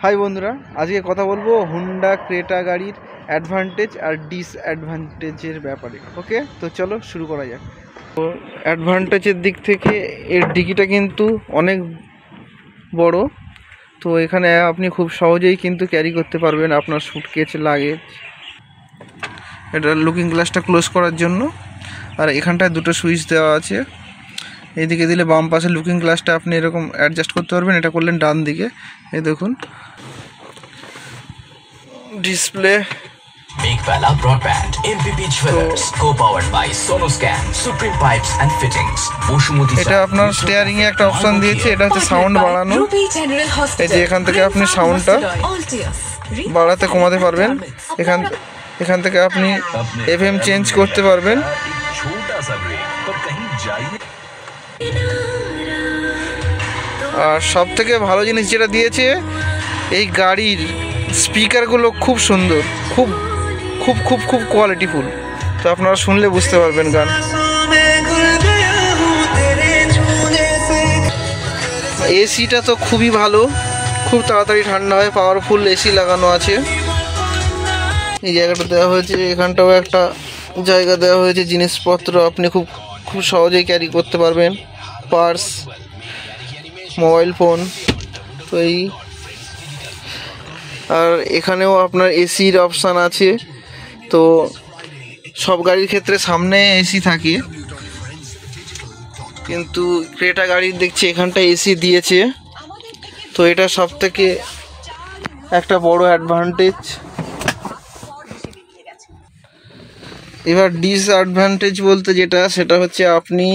High বন্ধুরা, আজকে কথা বলবো হুন্ডা ক্রেটা গাড়ির অ্যাডভান্টেজ আর ডিসঅ্যাডভান্টেজের ব্যাপারে। ওকে, তো চলো শুরু করা যাক। তো অ্যাডভান্টেজের দিক থেকে এর ডিকিটা কিন্তু অনেক বড়। তো এখানে আপনি খুব সহজেই কিন্তু ক্যারি করতে পারবেন আপনার সুটকেস, লাগেজ। এটা লুকিং গ্লাসটা ক্লোজ করার জন্য, আর এখানটায় দুটো সুইচ দেওয়া আছে। এইদিকে দিলে বাম পাশে লুকিং গ্লাসটা আপনি এরকম অ্যাডজাস্ট করতে পারবেন, এটা করলেন ডান দিকে। এই দেখুন display. Meghwala Broadband, MPP Jewelers, co-powered by Sonoscan, Supreme Pipes and Fittings, Boshumuti. এটা আপনার স্টিয়ারিং এ একটা অপশন দিয়েছে, এটা হচ্ছে সাউন্ড বাড়ানো। এই যে এখান থেকে আপনি সাউন্ডটা বাড়াতে কমাতে পারবেন। এখান থেকে আপনি এফএম চেঞ্জ করতে পারবেন। আর সব থেকে ভালো জিনিস যেটা দিয়েছে, এই গাড়ির স্পিকারগুলো খুব সুন্দর, খুব খুব খুব খুব কোয়ালিটিফুল। তো আপনারা শুনলে বুঝতে পারবেন গান। এসিটা তো খুবই ভালো, খুব তাড়াতাড়ি ঠান্ডা হয়, পাওয়ারফুল এসি লাগানো আছে। এই জায়গাটা দেওয়া হয়েছে, এখানটাও একটা জায়গা দেওয়া হয়েছে, জিনিসপত্র আপনি খুব খুব সহজেই ক্যারি করতে পারবেন, পার্স, মোবাইল ফোন। তো এই আর এখানেও আপনার এসির অপশান আছে। তো সব গাড়ির ক্ষেত্রে সামনে এসি থাকে, কিন্তু ক্রেটা গাড়ির দেখছি এখানটা এসি দিয়েছে। তো এটা সব থেকে একটা বড় অ্যাডভান্টেজ। এবার ডিসঅ্যাডভান্টেজ বলতে যেটা, সেটা হচ্ছে আপনি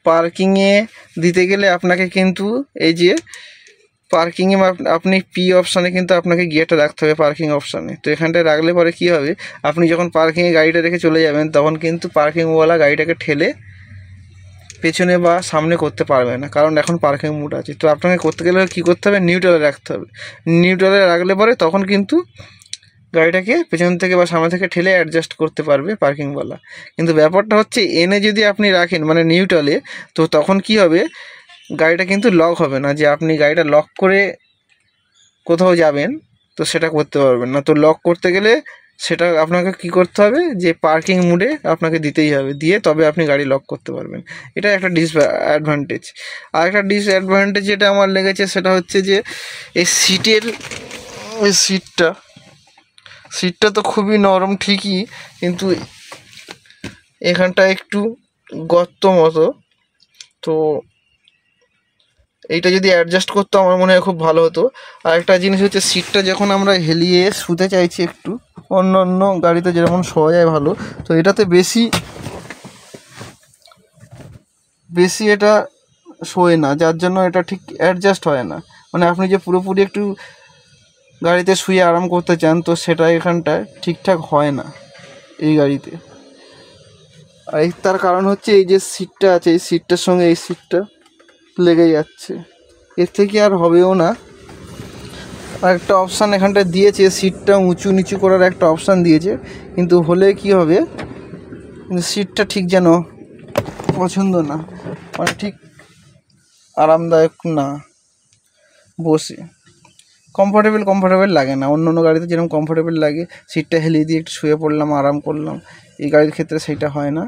পার্কিংয়ে দিতে গেলে আপনাকে কিন্তু এই যে পার্কিংয়ে আপনি পি অপশানে কিন্তু আপনাকে গিয়ারটা রাখতে হবে পার্কিং অপশানে। তো এখানটায় রাখলে পরে কী হবে, আপনি যখন পার্কিংয়ে গাড়িটা রেখে চলে যাবেন, তখন কিন্তু পার্কিংওয়ালা গাড়িটাকে ঠেলে পেছনে বা সামনে করতে পারবে না, কারণ এখন পার্কিং মোড আছে। তো আপনাকে করতে গেলে কী করতে হবে, নিউট্রালে রাখতে হবে। নিউট্রালে রাখলে পরে তখন কিন্তু গাড়িটাকে পেছন থেকে বা সামনে থেকে ঠেলে অ্যাডজাস্ট করতে পারবে পার্কিংওয়ালা। কিন্তু ব্যাপারটা হচ্ছে, এনে যদি আপনি রাখেন মানে নিউট্রালে, তো তখন কি হবে, গাড়িটা কিন্তু লক হবে না। যে আপনি গাড়িটা লক করে কোথাও যাবেন, তো সেটা করতে পারবেন না। তো লক করতে গেলে সেটা আপনাকে কি করতে হবে, যে পার্কিং মোডে আপনাকে দিতেই হবে, দিয়ে তবে আপনি গাড়ি লক করতে পারবেন। এটা একটা ডিসঅ্যাডভান্টেজ। আর একটা ডিসঅ্যাডভান্টেজ যেটা আমার লেগেছে, সেটা হচ্ছে যে এই সিটের, ওই সিটটা তো খুবই নরম ঠিকই, কিন্তু এখানটা একটু গর্ত মতো। তো এইটা যদি অ্যাডজাস্ট করতো আমার মনে হয় খুব ভালো হতো। আর একটা জিনিস হচ্ছে, সিটটা যখন আমরা হেলিয়ে শুতে চাইছি একটু, অন্য অন্য গাড়িতে যেমন শোয়া যায় ভালো, তো এটাতে বেশি এটা শোয় না, যার জন্য এটা ঠিক অ্যাডজাস্ট হয় না। মানে আপনি যে পুরোপুরি একটু গাড়িতে শুয়ে আরাম করতে চান, তো সেটা এখানটায় ঠিকঠাক হয় না এই গাড়িতে। আর তার কারণ হচ্ছে, এই যে সিটটা আছে, এই সিটটার সঙ্গে এই সিটটা লেগে যাচ্ছে, এর থেকে আর হবেও না। আর একটা অপশান এখানটায় দিয়েছে, সিটটা উঁচু নিচু করার একটা অপশান দিয়েছে, কিন্তু হলে কি হবে, কিন্তু সিটটা ঠিক যেন পছন্দ না, মানে ঠিক আরামদায়ক না, বসে কমফোর্টেবল লাগে না। অন্য অন্য গাড়িতে যেরকম কমফোর্টেবল লাগে, সিটটা হেলিয়ে দিয়ে একটু শুয়ে পড়লাম, আরাম করলাম, এই গাড়ির ক্ষেত্রে সেইটা হয় না।